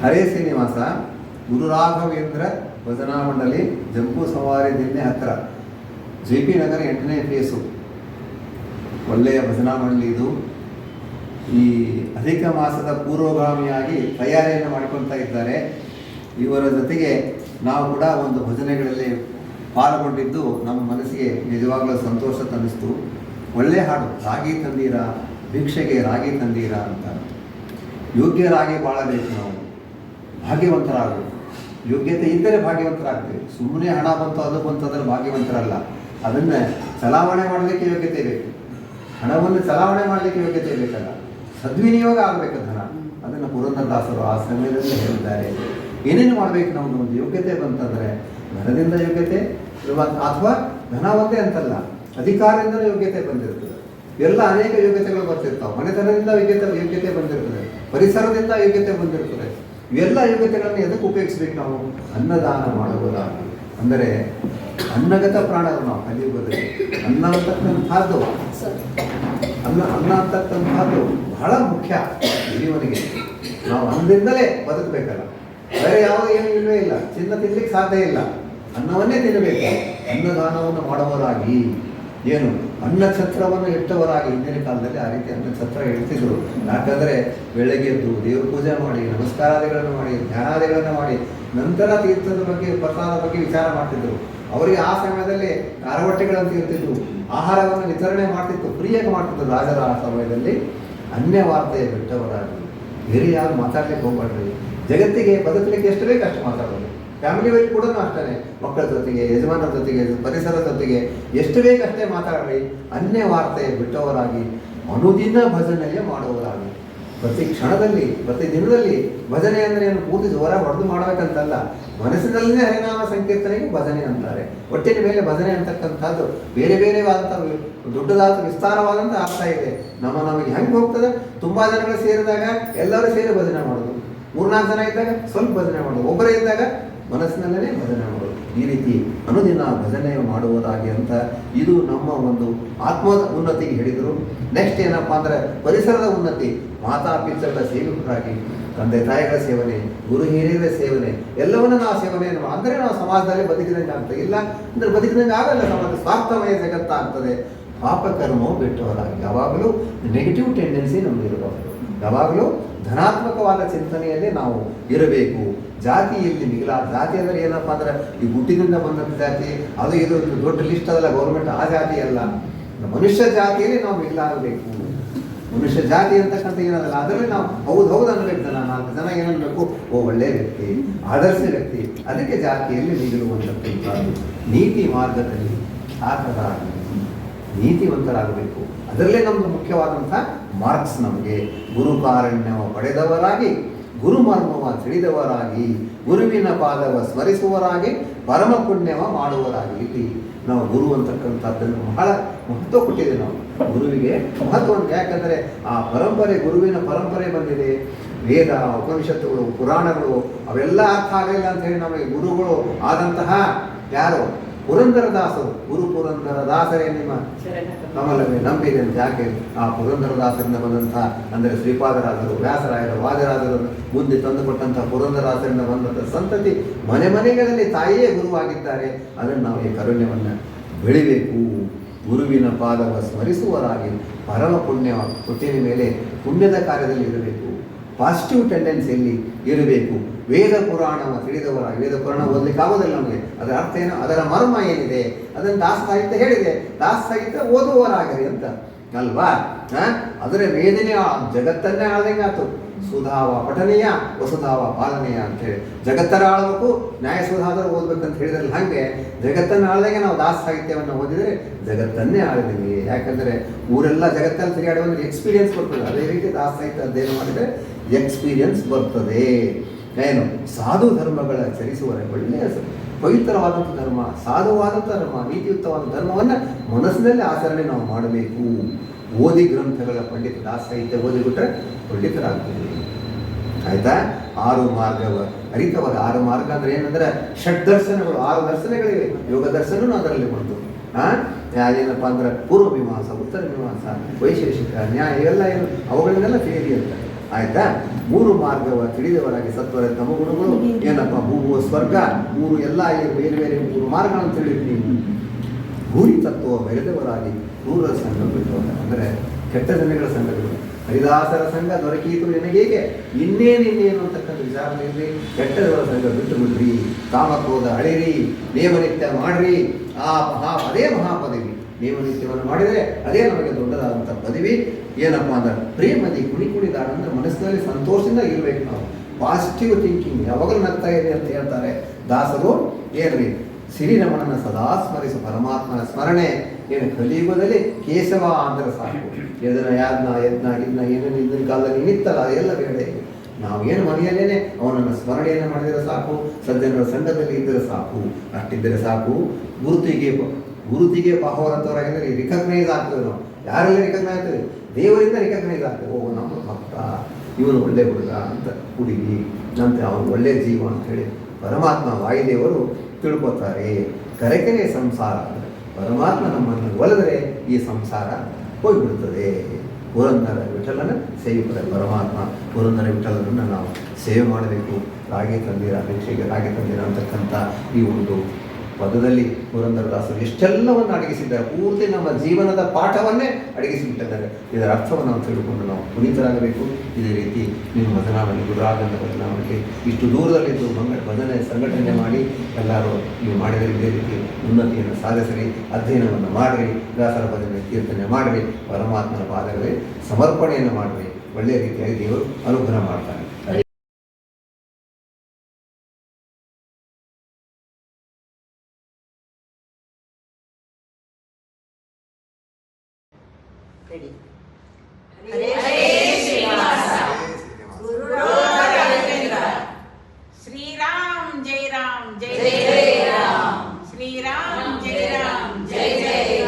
ಹರೇ ಶ್ರೀನಿವಾಸ ಗುರು ರಾಘವೇಂದ್ರ ಭಜನಾ ಮಂಡಳಿ ಜಂಬೂ ಸವಾರಿ ದಿನ್ನೆ ಹತ್ತಿರ JP ನಗರ 8ನೇ ಫೇಸು. ಒಳ್ಳೆಯ ಭಜನಾ ಮಂಡಳಿ ಇದು. ಈ ಅಧಿಕ ಮಾಸದ ಪೂರ್ವಗಾಮಿಯಾಗಿ ತಯಾರಿಯನ್ನು ಮಾಡಿಕೊಳ್ತಾ ಇದ್ದಾರೆ. ಇವರ ಜೊತೆಗೆ ನಾವು ಕೂಡ ಒಂದು ಭಜನೆಗಳಲ್ಲಿ ಪಾಲ್ಗೊಂಡಿದ್ದು ನಮ್ಮ ಮನಸ್ಸಿಗೆ ನಿಜವಾಗ್ಲೂ ಸಂತೋಷ ತಂದಿಸ್ತು. ಒಳ್ಳೆಯ ಹಾಡು, ರಾಗಿ ತಂದೀರಾ ಭಿಕ್ಷೆಗೆ ರಾಗಿ ತಂದೀರಾ ಅಂತ. ಯೋಗ್ಯರಾಗಿ ಬಾಳಬೇಕು, ನಾವು ಭಾಗ್ಯವಂತರಾಗಬೇಕು. ಯೋಗ್ಯತೆ ಇದ್ದರೆ ಭಾಗ್ಯವಂತರಾಗ್ತೀವಿ. ಸುಮ್ಮನೆ ಹಣ ಬಂತು ಅದು ಬಂತು ಅದರ ಭಾಗ್ಯವಂತರಲ್ಲ. ಅದನ್ನು ಚಲಾವಣೆ ಮಾಡಲಿಕ್ಕೆ ಯೋಗ್ಯತೆ ಬೇಕು. ಹಣವನ್ನು ಚಲಾವಣೆ ಮಾಡಲಿಕ್ಕೆ ಯೋಗ್ಯತೆ ಬೇಕಲ್ಲ, ಸದ್ವಿನಿಯೋಗ ಆಗಬೇಕು ಧನ. ಅದನ್ನು ಪುರಂದರದಾಸರು ಆ ಸಮಯದಲ್ಲಿ ಹೇಳಿದ್ದಾರೆ. ಏನೇನು ಮಾಡಬೇಕು ನಮ್ಮದು ಒಂದು ಯೋಗ್ಯತೆ ಬಂತಂದರೆ, ಧನದಿಂದ ಯೋಗ್ಯತೆ ಅಥವಾ ಧನ ಒಂದೇ ಅಂತಲ್ಲ, ಅಧಿಕಾರದಿಂದ ಯೋಗ್ಯತೆ ಬಂದಿರ್ತದೆ. ಎಲ್ಲ ಅನೇಕ ಯೋಗ್ಯತೆಗಳು ಬರ್ತಿರ್ತಾವೆ. ಮನೆತನದಿಂದ ಯೋಗ್ಯತೆ ಬಂದಿರ್ತದೆ, ಪರಿಸರದಿಂದ ಯೋಗ್ಯತೆ ಬಂದಿರ್ತದೆ. ಇವೆಲ್ಲ ಯೋಗ್ಯತೆಗಳನ್ನು ಎದಕ್ಕೆ ಉಪಯೋಗಿಸ್ಬೇಕು ನಾವು? ಅನ್ನದಾನ ಮಾಡುವುದಾಗಿ. ಅಂದರೆ ಅನ್ನಗತ ಪ್ರಾಣರು ನಾವು ಕಲಿಯುವುದರಲ್ಲಿ. ಅನ್ನ ಅಂತಕ್ಕಂಥದ್ದು ಅನ್ನ ಅಂತಕ್ಕಂಥದ್ದು ಬಹಳ ಮುಖ್ಯ ಜೀವನಿಗೆ. ನಾವು ಅನ್ನದಿಂದಲೇ ಬದುಕಬೇಕಲ್ಲ, ಬೇರೆ ಯಾವುದೇ ಏನೂ ಇಲ್ಲವೇ ಇಲ್ಲ. ಚಿನ್ನ ತಿನ್ಲಿಕ್ಕೆ ಸಾಧ್ಯ ಇಲ್ಲ, ಅನ್ನವನ್ನೇ ತಿನ್ನಬೇಕು. ಅನ್ನದಾನವನ್ನು ಮಾಡುವವರಾಗಿ, ಏನು ಅನ್ನಛತ್ರವನ್ನು ಇಟ್ಟವರಾಗಿ. ಹಿಂದಿನ ಕಾಲದಲ್ಲಿ ಆ ರೀತಿ ಅನ್ನಛತ್ರ ಇಡ್ತಿದ್ರು. ಯಾಕಂದರೆ ಬೆಳಗ್ಗೆ ಎದ್ದು ದೇವ್ರ ಪೂಜೆ ಮಾಡಿ, ನಮಸ್ಕಾರಾದಿಗಳನ್ನು ಮಾಡಿ, ಧ್ಯಾನಾದಿಗಳನ್ನು ಮಾಡಿ, ನಂತರ ತೀರ್ಥದ ಬಗ್ಗೆ ಪ್ರಸಾದ ಬಗ್ಗೆ ವಿಚಾರ ಮಾಡ್ತಿದ್ರು. ಅವರಿಗೆ ಆ ಸಮಯದಲ್ಲಿ ಕಾರವಟ್ಟೆಗಳಂತ ಇರ್ತಿದ್ರು. ಆಹಾರವನ್ನು ವಿತರಣೆ ಮಾಡ್ತಿತ್ತು, ಫ್ರೀಯಾಗಿ ಮಾಡ್ತಿದ್ರು ರಾಜರ ಆ ಸಮಯದಲ್ಲಿ. ಅನ್ಯವಾರ್ತೆಯ ಬಿಟ್ಟವರಾಗಿ ಬೇರೆ ಯಾರು ಮಾತಾಡ್ಲಿಕ್ಕೆ ಹೋಗ್ಬಾರ್ದು. ಜಗತ್ತಿಗೆ ಬದುಕಲಿಕ್ಕೆ ಎಷ್ಟು ಬೇಕು ಅಷ್ಟು ಮಾತಾಡೋದು. ಫ್ಯಾಮಿಲಿ ವೈಫ್ ಕೂಡ ಅಷ್ಟೇ, ಮಕ್ಕಳ ಜೊತೆಗೆ, ಯಜಮಾನರ ಜೊತೆಗೆ, ಪರಿಸರದ ಜೊತೆಗೆ ಎಷ್ಟು ಬೇಕಷ್ಟೇ ಮಾತಾಡ್ರಿ. ಅನ್ಯ ವಾರ್ತೆ ಬಿಟ್ಟವರಾಗಿ ಅನುದಿನ ಭಜನೆಯ ಮಾಡುವವರಾಗಿ. ಪ್ರತಿ ಕ್ಷಣದಲ್ಲಿ, ಪ್ರತಿ ದಿನದಲ್ಲಿ ಭಜನೆ ಅಂದರೆ ಏನು ಪೂರ್ತಿ ಜೋರ ಹೊಡೆದು ಮಾಡಬೇಕಂತಲ್ಲ, ಮನಸ್ಸಿನಲ್ಲೇ ಹರಿನಾಮ ಸಂಕೀರ್ತನೆಗೆ ಭಜನೆ ಅಂತಾರೆ. ಒಟ್ಟಿನ ಮೇಲೆ ಭಜನೆ ಅಂತಕ್ಕಂಥದ್ದು ಬೇರೆ ಬೇರೆವಾದಂಥ ದೊಡ್ಡದಾದ ವಿಸ್ತಾರವಾದಂಥ ಅರ್ಥ ಇದೆ. ನಮಗೆ ಹೆಂಗೆ ಹೋಗ್ತದೆ? ತುಂಬ ಜನಗಳು ಸೇರಿದಾಗ ಎಲ್ಲರೂ ಸೇರಿ ಭಜನೆ ಮಾಡೋದು, 3-4 ಜನ ಇದ್ದಾಗ ಸ್ವಲ್ಪ ಭಜನೆ ಮಾಡೋದು, ಒಬ್ಬರೇ ಇದ್ದಾಗ ಮನಸ್ಸಿನಲ್ಲೇ ಭಜನೆ ಮಾಡೋದು. ಈ ರೀತಿ ಅನುದಿನ ಭಜನೆ ಮಾಡುವುದಾಗಿ ಅಂತ ಇದು ನಮ್ಮ ಒಂದು ಆತ್ಮದ ಉನ್ನತಿಗೆ ಹೇಳಿದರು. ನೆಕ್ಸ್ಟ್ ಏನಪ್ಪ ಅಂದರೆ ಪರಿಸರದ ಉನ್ನತಿ. ಮಾತಾಪಿತೃಗಳ ಸೇವಕರಾಗಿ, ತಂದೆ ತಾಯಿಗಳ ಸೇವನೆ, ಗುರು ಹಿರಿಯರ ಸೇವನೆ, ಎಲ್ಲವನ್ನ ನಾವು ಸೇವನೆಯನ್ನು ಅಂದರೆ ನಾವು ಸಮಾಜದಲ್ಲಿ ಬದುಕಿದಂಗೆ ಆಗ್ತದೆ. ಇಲ್ಲ ಅಂದರೆ ಬದುಕಿದಂಗೆ ಆಗಲ್ಲ. ಸಮಾಜ ಸ್ವಾರ್ಥಮಯ ಜಗತ್ತಾಗ್ತದೆ. ಪಾಪಕರ್ಮವು ಬಿಟ್ಟವರಾಗಿ. ಯಾವಾಗಲೂ ನೆಗೆಟಿವ್ ಟೆಂಡೆನ್ಸಿ ನಮಗೆ ಇರಬಾರ್ದು. ಯಾವಾಗಲೂ ಧನಾತ್ಮಕವಾದ ಚಿಂತನೆಯಲ್ಲೇ ನಾವು ಇರಬೇಕು. ಜಾತಿಯಲ್ಲಿ ಮಿಗಿಲಾದ ಜಾತಿ ಅಂದರೆ ಏನಪ್ಪ ಅಂದರೆ ಈ ಹುಟ್ಟಿನಿಂದ ಬಂದಂಥ ಜಾತಿ, ಅದು ಇದು ದೊಡ್ಡ ಲಿಸ್ಟ್ ಅದಲ್ಲ ಗೌರ್ಮೆಂಟ್. ಆ ಜಾತಿ ಅಲ್ಲ, ಮನುಷ್ಯ ಜಾತಿಯಲ್ಲಿ ನಾವು ಮಿಗಿಲಾಗಬೇಕು. ಮನುಷ್ಯ ಜಾತಿ ಅಂತಕ್ಕಂಥ ಏನದಲ್ಲ, ಅದರಲ್ಲಿ ನಾವು ಹೌದು ಅನ್ನಬೇಕು. 4 ಜನ ಏನನ್ನಬೇಕು? ಒಳ್ಳೆಯ ವ್ಯಕ್ತಿ, ಆದರ್ಶ ವ್ಯಕ್ತಿ. ಅದಕ್ಕೆ ಜಾತಿಯಲ್ಲಿ ಮಿಗಿಲುವಂಥದ್ದು. ನೀತಿ ಮಾರ್ಗದಲ್ಲಿ ಸಾಕರಾಗಿ ನೀತಿವಂತರಾಗಬೇಕು. ಅದರಲ್ಲೇ ನಮ್ಮದು ಮುಖ್ಯವಾದಂಥ ಮಾರ್ಕ್ಸ್. ನಮಗೆ ಗುರುಕಾರಣ್ಯವ ಪಡೆದವರಾಗಿ, ಗುರುಮರ್ಮವ ತಿಳಿದವರಾಗಿ, ಗುರುವಿನ ಪಾದವ ಸ್ಮರಿಸುವವರಾಗಿ, ಪರಮ ಪುಣ್ಯವ ಮಾಡುವವರಾಗಿ. ಇಲ್ಲಿ ನಾವು ಗುರು ಅಂತಕ್ಕಂಥದ್ದನ್ನು ಬಹಳ ಮಹತ್ವ ಕೊಟ್ಟಿದೆ. ನಾವು ಗುರುವಿಗೆ ಮಹತ್ವ ಅಂತ. ಯಾಕಂದರೆ ಆ ಪರಂಪರೆ, ಗುರುವಿನ ಪರಂಪರೆ ಬಂದಿದೆ. ವೇದ, ಉಪನಿಷತ್ತುಗಳು, ಪುರಾಣಗಳು ಅವೆಲ್ಲ ಅರ್ಥ ಆಗಲಿಲ್ಲ ಅಂತೇಳಿ ನಮಗೆ ಗುರುಗಳು ಆದಂತಹ ಯಾರು? ಪುರಂದರದಾಸರು. ಗುರು ಪುರಂದರದಾಸರೇ ನಿಮ್ಮ ನಮ್ಮಲ್ಲವೇ ನಂಬಿದೆ ಅಂತ. ಯಾಕೆ? ಆ ಪುರಂದರದಾಸರಿಂದ ಬಂದಂಥ ಅಂದರೆ ಶ್ರೀಪಾದರಾಜರು, ವ್ಯಾಸರಾಯರು, ವಾದರಾಜರು ಮುಂದೆ ತಂದುಕೊಟ್ಟಂಥ ಪುರಂದರದಾಸರಿಂದ ಬಂದಂಥ ಸಂತತಿ ಮನೆ ಮನೆಗಳಲ್ಲಿ ತಾಯಿಯೇ ಗುರುವಾಗಿದ್ದಾರೆ. ಅದನ್ನು ನಾವು ಈ ಕರುಣ್ಯವನ್ನು ಬೆಳಿಬೇಕು. ಗುರುವಿನ ಪಾದವ ಸ್ಮರಿಸುವವರಾಗಿ, ಪರಮ ಪುಣ್ಯ ಹುಟ್ಟಿನ ಮೇಲೆ ಪುಣ್ಯದ ಕಾರ್ಯದಲ್ಲಿ ಇರಬೇಕು. ಪಾಸಿಟಿವ್ ಟೆಂಡೆನ್ಸಿಯಲ್ಲಿ ಇರಬೇಕು. ವೇದ ಪುರಾಣವ ತಿಳಿದವರಾಗಿ. ವೇದ ಪುರಾಣ ಓದಲಿಕ್ಕೆ ಆಗೋದಿಲ್ಲ ನಮಗೆ. ಅದರ ಅರ್ಥ ಏನು, ಅದರ ಮರ್ಮ ಏನಿದೆ ಅದನ್ನು ದಾಸ ಸಾಹಿತ್ಯ ಹೇಳಿದೆ. ದಾಸ ಸಾಹಿತ್ಯ ಓದುವವರಾಗಲಿ ಅಂತ ಅಲ್ವಾ? ಅದರ ವೇದನೆ ಜಗತ್ತನ್ನೇ ಆಳ್ದಂಗೆ ಆಯ್ತು. ಸುಧಾವ ಪಠನೀಯ ವಸುಧಾವ ಪಾಲನೆಯ ಅಂತೇಳಿ ಜಗತ್ತರ ಆಳ್ಬೇಕು, ನ್ಯಾಯ ಸುಧಾದರೂ ಓದ್ಬೇಕಂತ ಹೇಳಿದ್ರಲ್ಲ, ಹಾಗೆ ಜಗತ್ತನ್ನು ಆಳ್ದಂಗೆ ನಾವು ದಾಸ ಸಾಹಿತ್ಯವನ್ನು ಓದಿದರೆ ಜಗತ್ತನ್ನೇ ಆಳಿದ್ದೀವಿ. ಯಾಕಂದರೆ ಊರೆಲ್ಲ ಜಗತ್ತಲ್ಲಿ ತಿರುಗಾಡುವಂದ್ರೆ ಎಕ್ಸ್ಪೀರಿಯನ್ಸ್ ಬರ್ತದೆ. ಅದೇ ರೀತಿ ದಾಸ ಸಾಹಿತ್ಯ ಅಧ್ಯಯನ ಮಾಡಿದರೆ ಎಕ್ಸ್ಪೀರಿಯನ್ಸ್ ಬರ್ತದೆ. ಏನು? ಸಾಧು ಧರ್ಮಗಳ ಚರಿಸುವ ಒಳ್ಳೆಯ ಪವಿತ್ರವಾದಂಥ ಧರ್ಮ, ಸಾಧುವಾದಂಥ ಧರ್ಮ, ನೀತಿಯುಕ್ತವಾದ ಧರ್ಮವನ್ನು ಮನಸ್ಸಿನಲ್ಲಿ ಆಚರಣೆ ನಾವು ಮಾಡಬೇಕು. ಓದಿ ಗ್ರಂಥಗಳ ಪಂಡಿತ, ದಾಸ ಸಾಹಿತ್ಯ ಓದಿಬಿಟ್ರೆ ಪಂಡಿತರಾಗ್ತೀವಿ. ಆಯ್ತಾ? 6 ಮಾರ್ಗವ ಅರಿತವಾದ. 6 ಮಾರ್ಗ ಅಂದರೆ ಏನಂದರೆ ಷಡ್ದರ್ಶನಗಳು. 6 ದರ್ಶನಗಳಿವೆ. ಯೋಗ ದರ್ಶನವೂ ಅದರಲ್ಲಿ ಬಂತು. ಏನಪ್ಪ ಅಂದ್ರೆ ಪೂರ್ವ ಮೀಮಾಂಸ, ಉತ್ತರ ಮೀಮಾಂಸ, ವೈಶೇಷಿಕ, ನ್ಯಾಯ, ಇವೆಲ್ಲ ಏನು ಅವುಗಳನ್ನೆಲ್ಲ ಥಿಯರಿ ಅಂತ. ಆಯಿತಾ? ಮೂರು ಮಾರ್ಗವ ತಿಳಿದವರಾಗಿ ಸತ್ವರ ತಮ ಗುಣಗಳು ಏನಪ್ಪ ಭೂಭುವ ಸ್ವರ್ಗ ಮೂರು ಎಲ್ಲ ಬೇರೆ ಬೇರೆ ಮೂರು ಮಾರ್ಗಗಳನ್ನು ತಿಳಿದಿದ್ದೀನಿ. ಭೂರಿ ತತ್ವ ಬೆಳೆದವರಾಗಿ ಕ್ರೂರ ಸಂಘ ಬಿಟ್ಟವರು ಅಂದರೆ ಕೆಟ್ಟ ಜನಗಳ ಸಂಘಗಳು. ಹರಿದಾಸರ ಸಂಘ ದೊರಕೀತು ನಿನಗೇಗೆ ಇನ್ನೇನು ಅಂತಕ್ಕಂಥ ವಿಚಾರಣೆಯಲ್ಲಿ ಕೆಟ್ಟದವರ ಸಂಘ ಬಿಟ್ಟು ಬಿಡ್ರಿ, ಕಾಮಕ್ರೋಧ ಅಳಿರಿ, ನೇಮನಿತ್ಯ ಮಾಡ್ರಿ. ಅದೇ ಮಹಾಪದವಿ. ನೇಮನಿತ್ಯವನ್ನು ಮಾಡಿದರೆ ಅದೇ ನಮಗೆ ದೊಡ್ಡದಾದಂಥ ಪದವಿ. ಏನಪ್ಪ ಅಂದ್ರೆ ಪ್ರೇಮದಿ ಕುಣಿದಾಡಂದ್ರೆ ಮನಸ್ಸಿನಲ್ಲಿ ಸಂತೋಷದಿಂದ ಇರಬೇಕು. ನಾವು ಪಾಸಿಟಿವ್ ಥಿಂಕಿಂಗ್ ಯಾವಾಗಲೂ ನಗ್ತಾ ಇದೆ ಅಂತ ಹೇಳ್ತಾರೆ ದಾಸರು. ಏನ್ರಿ ಸಿರಿರಮಣನ ಸದಾ ಸ್ಮರಿಸು ಪರಮಾತ್ಮನ ಸ್ಮರಣೆ. ಏನು ಕಲಿಯುಗದಲ್ಲಿ ಕೇಶವ ಅಂದ್ರೆ ಸಾಕು. ಯಜ್ಞ ಏನೇನು ಹಿಂದಿನ ಕಾಲದಲ್ಲಿ ನಿತ್ತಲ್ಲ ಅದೆಲ್ಲ ಬೇಡ. ನಾವು ಏನು ಮನೆಯಲ್ಲೇನೆ ಅವನನ್ನು ಸ್ಮರಣೆಯನ್ನು ಮಾಡಿದರೆ ಸಾಕು, ಸಜ್ಜನರ ಸಂಘದಲ್ಲಿ ಇದ್ದರೆ ಸಾಕು, ಅಷ್ಟಿದ್ದರೆ ಸಾಕು. ಗುರುತಿಗೆ ಪಾಹವರಂತವರಾಗಿದ್ದರೆ ರಿಕಗ್ನೈಸ್ ಆಗ್ತದೆ. ನಾವು ಯಾರೆಲ್ಲ ರಿಕಗ್ನೈಸ್ ಆಗ್ತದೆ? ದೇವರಿಂದ ರಿಕಗ್ನೈಸ್ ಆಗ್ತದೆ. ಓ ನಮ್ಮ ಭಕ್ತ, ಇವನು ಒಳ್ಳೆ ಹುಡುಗ ಅಂತ, ಹುಡುಗಿ ನಂತರ ಅವನು ಒಳ್ಳೆ ಜೀವ ಅಂತ ಹೇಳಿ ಪರಮಾತ್ಮ ವಾಯುದೇವರು ತಿಳ್ಕೊತಾರೆ. ಕರೆಕರೆ ಸಂಸಾರ ಅಂದರೆ ಪರಮಾತ್ಮ ನಮ್ಮನ್ನು ಒಲಿದರೆ ಈ ಸಂಸಾರ ಹೋಗಿಬಿಡ್ತದೆ. ಪುರಂದರ ವಿಠಲನ ಸೇವಿಕರ ಪರಮಾತ್ಮ ಪುರಂದರ ವಿಠಲನನ್ನು ನಾವು ಸೇವೆ ಮಾಡಬೇಕು. ರಾಗಿ ತಂದಿರ ಭಿಕ್ಷೆಗೆ ರಾಗಿ ತಂದಿರ ಅಂತಕ್ಕಂಥ ಈ ಒಂದು ಪದದಲ್ಲಿ ಪುರಂದರದಾಸರು ಎಷ್ಟೆಲ್ಲವನ್ನು ಅಡಗಿಸಿದ್ದಾರೆ. ಪೂರ್ತಿ ನಮ್ಮ ಜೀವನದ ಪಾಠವನ್ನೇ ಅಡಗಿಸಿಬಿಟ್ಟಿದ್ದಾರೆ. ಇದರ ಅರ್ಥವನ್ನು ನಾವು ತಿಳ್ಕೊಂಡು ನಾವು ಪುನೀತರಾಗಬೇಕು. ಇದೇ ರೀತಿ ನಿಮ್ಮ ಬದಲಾವಣೆ ಗುರುರಾಗಂತ ಬದಲಾವಣೆಗೆ ಇಷ್ಟು ದೂರದಲ್ಲಿದ್ದು ಭಜನೆ ಸಂಘಟನೆ ಮಾಡಿ ಎಲ್ಲರೂ ನೀವು ಮಾಡಿದರೆ ಇದೇ ರೀತಿ ಉನ್ನತಿಯನ್ನು ಸಾಧಿಸಿರಿ. ಅಧ್ಯಯನವನ್ನು ಮಾಡಿರಿ, ದಾಸರ ಭಜನೆ ಕೀರ್ತನೆ ಮಾಡಿರಿ, ಪರಮಾತ್ಮನ ಪಾದಗಳೇ ಸಮರ್ಪಣೆಯನ್ನು ಮಾಡಿರಿ. ಒಳ್ಳೆಯ ರೀತಿಯಾಗಿ ದೇವರು ಅನುಗ್ರಹ ಮಾಡ್ತಾನೆ. श्रीराम जय राम जय जय राम, श्रीराम जय राम जय जय